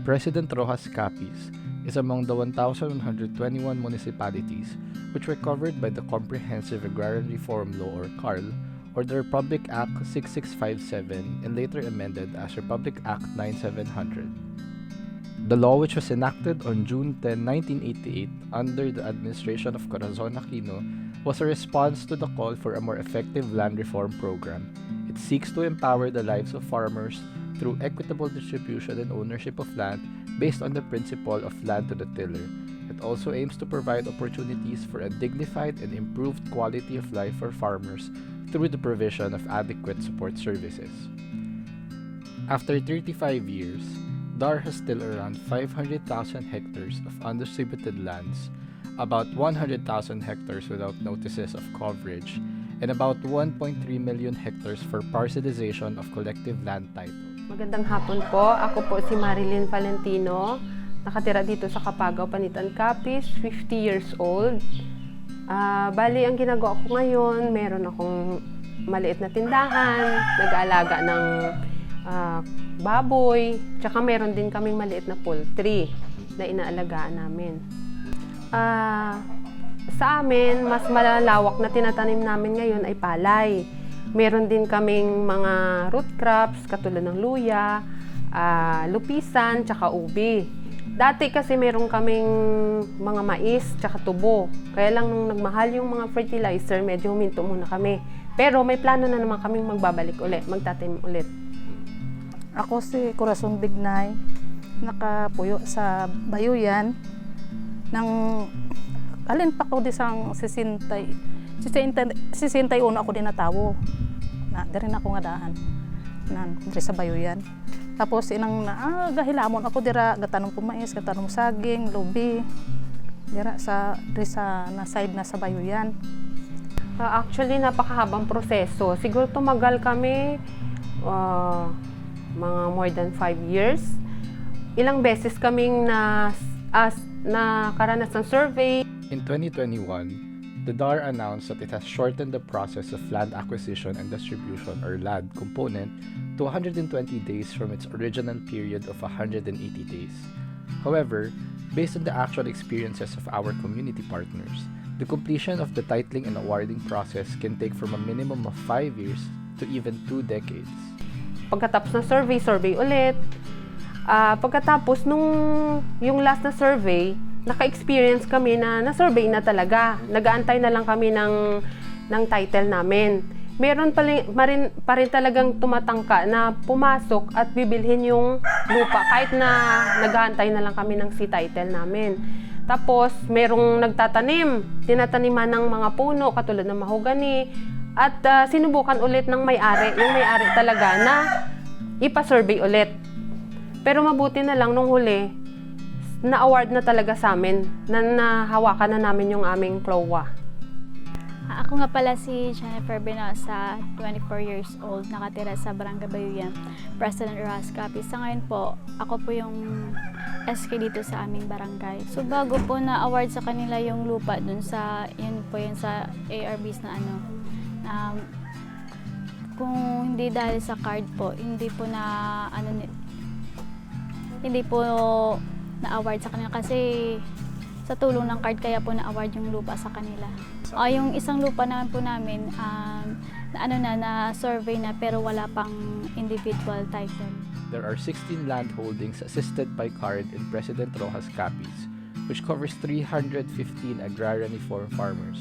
President Rojas Capiz is among the 1,121 municipalities which were covered by the Comprehensive Agrarian Reform Law or CARL, or the Republic Act 6657 and later amended as Republic Act 9700. The law, which was enacted on June 10, 1988 under the administration of Corazon Aquino, was a response to the call for a more effective land reform program. It seeks to empower the lives of farmers through equitable distribution and ownership of land based on the principle of land to the tiller. It also aims to provide opportunities for a dignified and improved quality of life for farmers through the provision of adequate support services. After 35 years, DAR has still around 500,000 hectares of undistributed lands, about 100,000 hectares without notices of coverage, and about 1.3 million hectares for parcelization of collective land titles. Magandang hapon po. Ako po si Marilyn Valentino. Nakatira dito sa Kapagaw, Panitan, Capiz, 50 years old. Bali, ang ginagawa ko ngayon, meron akong maliit na tindahan, nag-aalaga ng baboy, tsaka meron din kaming maliit na poultry na inaalagaan namin. Sa amin, mas malalawak na tinatanim namin ngayon ay palay. Meron din kaming mga root crops katulad ng luya, lupisan, tsaka ubi. Dati kasi meron kaming mga mais, tsaka tubo. Kaya lang nung nagmahal yung mga fertilizer, medyo huminto muna kami. Pero may plano na naman kaming magbabalik ulit, magtatanim ulit. Ako si Corazon Bignay, nakapuyo sa Bayuyan. Alin pa ko di sang 61 ako din natawo. Dari na ako nga daan. Dari sa Bayuyan. Tapos gahilamon ako dira gatanong ko mais, gatanong saging, lubi. Dira sa na side na sa Bayuyan. Actually, napakahabang proseso. Siguro tumagal kami mga more than 5 years. Ilang beses kaming nakaranas ng survey. In 2021, the DAR announced that it has shortened the process of land acquisition and distribution or LAD component to 120 days from its original period of 180 days. However, based on the actual experiences of our community partners, the completion of the titling and awarding process can take from a minimum of 5 years to even 2 decades. Pagkatapos ng survey ulit. Pagkatapos yung last na survey, naka-experience kami na na-survey na talaga. Nag-aantay na lang kami ng title namin. Meron pa rin talagang tumatangka na pumasok at bibilhin yung lupa kahit na nag-aantay na lang kami ng title namin. Tapos, merong nagtatanim, tinataniman ng mga puno katulad ng mahogani at sinubukan ulit ng may-ari, yung may-ari talaga na ipa-survey ulit. Pero mabuti na lang nung huli, na-award na talaga sa amin, na nahawakan na namin yung aming CLOA. Ako nga pala si Jennifer Benosa, 24 years old, nakatira sa Barangay Bayuyan, President Rojas Capiz. Sa ngayon po, ako po yung SK dito sa aming barangay. So bago po na-award sa kanila yung lupa dun sa, yun sa ARBs na kung hindi dahil sa card po, hindi po na-award sa kanila kasi sa tulong ng card kaya po na-award yung lupa sa kanila. Yung isang lupa naman po namin na survey na pero wala pang individual title. There are 16 land holdings assisted by CARD in President Rojas Capiz, which covers 315 agrarian reform farmers.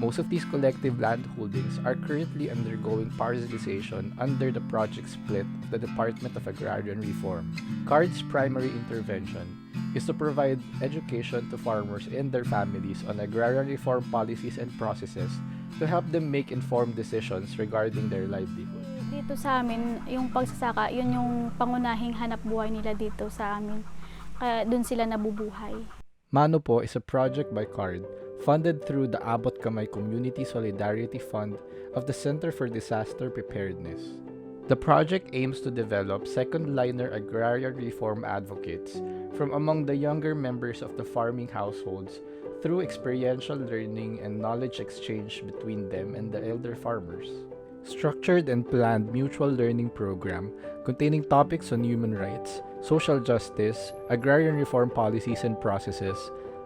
Most of these collective land holdings are currently undergoing parcelization under the project split of the Department of Agrarian Reform. CARD's primary intervention is to provide education to farmers and their families on agrarian reform policies and processes to help them make informed decisions regarding their livelihood. Dito sa amin, yung pagsasaka, yun yung pangunahing hanap buhay nila dito sa amin. Kaya dun sila nabubuhay. Mano po is a project by CARD funded through the Abot Kamay Community Solidarity Fund of the Center for Disaster Preparedness. The project aims to develop second-liner agrarian reform advocates from among the younger members of the farming households through experiential learning and knowledge exchange between them and the elder farmers. Structured and planned mutual learning program containing topics on human rights, social justice, agrarian reform policies and processes,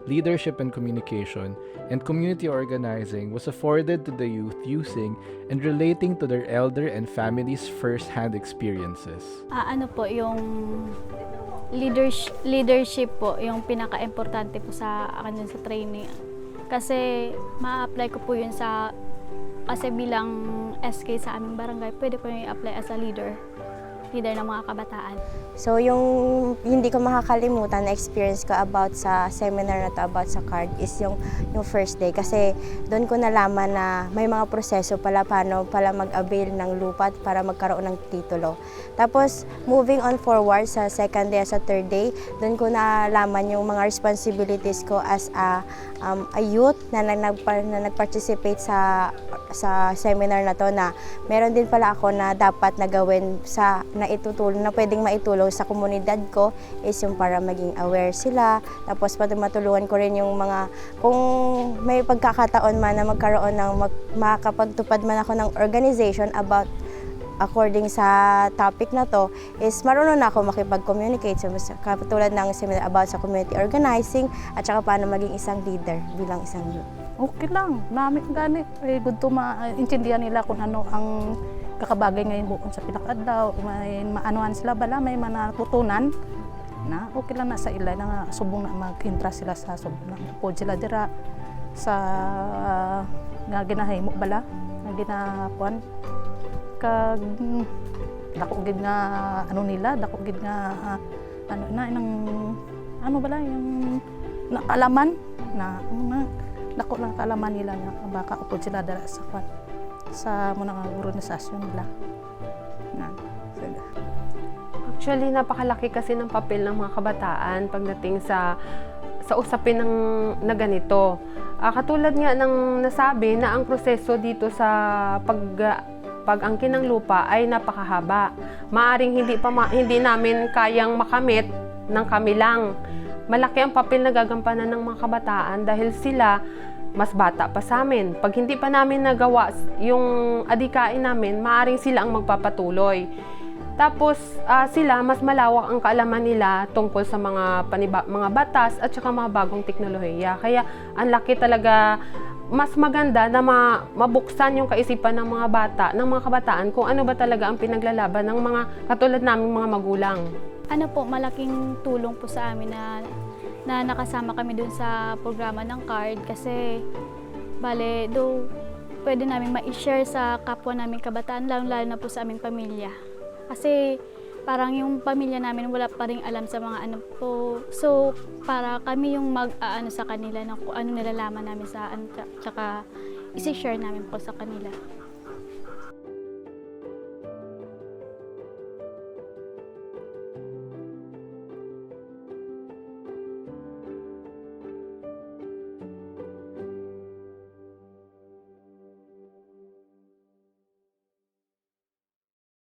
leadership and communication, and community organizing was afforded to the youth using and relating to their elder and families' first-hand experiences. Ano po, yung leadership po, yung pinaka-importante po sa akin dun sa training. Kasi ma-apply ko po yun kasi bilang SK sa aming barangay, pwede ko yung i-apply as a leader ng mga kabataan. So yung hindi ko makakalimutan na experience ko about sa seminar na to about sa CARD is yung first day kasi doon ko nalaman na may mga proseso pala paano pala mag-avail ng lupa para magkaroon ng titulo. Tapos moving on forward sa second day at sa third day, doon ko nalaman yung mga responsibilities ko as a youth na nag-participate sa seminar na to na meron din pala ako na dapat na gawin na pwedeng maitulong sa komunidad ko is yung para maging aware sila. Tapos matulungan ko rin yung mga, kung may pagkakataon man na magkaroon makakapagtupad man ako ng organization according sa topic na to, is marunong na ako makipag-communicate. So, katulad ng seminar about sa community organizing at saka paano maging isang leader bilang isang youth. Okay lang, namin gani. Good to maintindihan nila kung ano ang kakabagay ngayon buong sa pinakadlaw, may maanuhan sila bala, may manatutunan na okay lang na sa ila na subong na mag-interest sila sa subong na pod sila dira sa nga ginahimo bala, nga ginakuan kag dako gid nga ano nila, dako gid nga ano bala yung nakalaman na dako lang kaalaman nila nga baka upod sila dira sa kwan sa mga organisasyon nila. Actually, napakalaki kasi ng papel ng mga kabataan pagdating sa usapin na ganito. Katulad nga ng nasabi na ang proseso dito sa pag-angkin ng lupa ay napakahaba. Maaring hindi namin kayang makamit ng kami lang. Malaki ang papel na gagampanan ng mga kabataan dahil sila mas bata pa sa amin. Pag hindi pa namin nagawa yung adikain namin, maaring sila ang magpapatuloy. Tapos sila, mas malawak ang kaalaman nila tungkol sa mga batas at saka mga bagong teknolohiya. Kaya ang laki talaga, mas maganda na mabuksan yung kaisipan ng mga bata, ng mga kabataan kung ano ba talaga ang pinaglalaban ng mga katulad naming mga magulang. Ano po, malaking tulong po sa amin na nakasama kami dun sa programa ng CARD kasi pwede namin ma-share sa kapwa namin kabataan, lalo na po sa aming pamilya. Kasi parang yung pamilya namin wala pa rin alam sa mga ano po. So, para kami yung mag-aano sa kanila na kung ano nilalaman namin sa tsaka isi-share namin po sa kanila.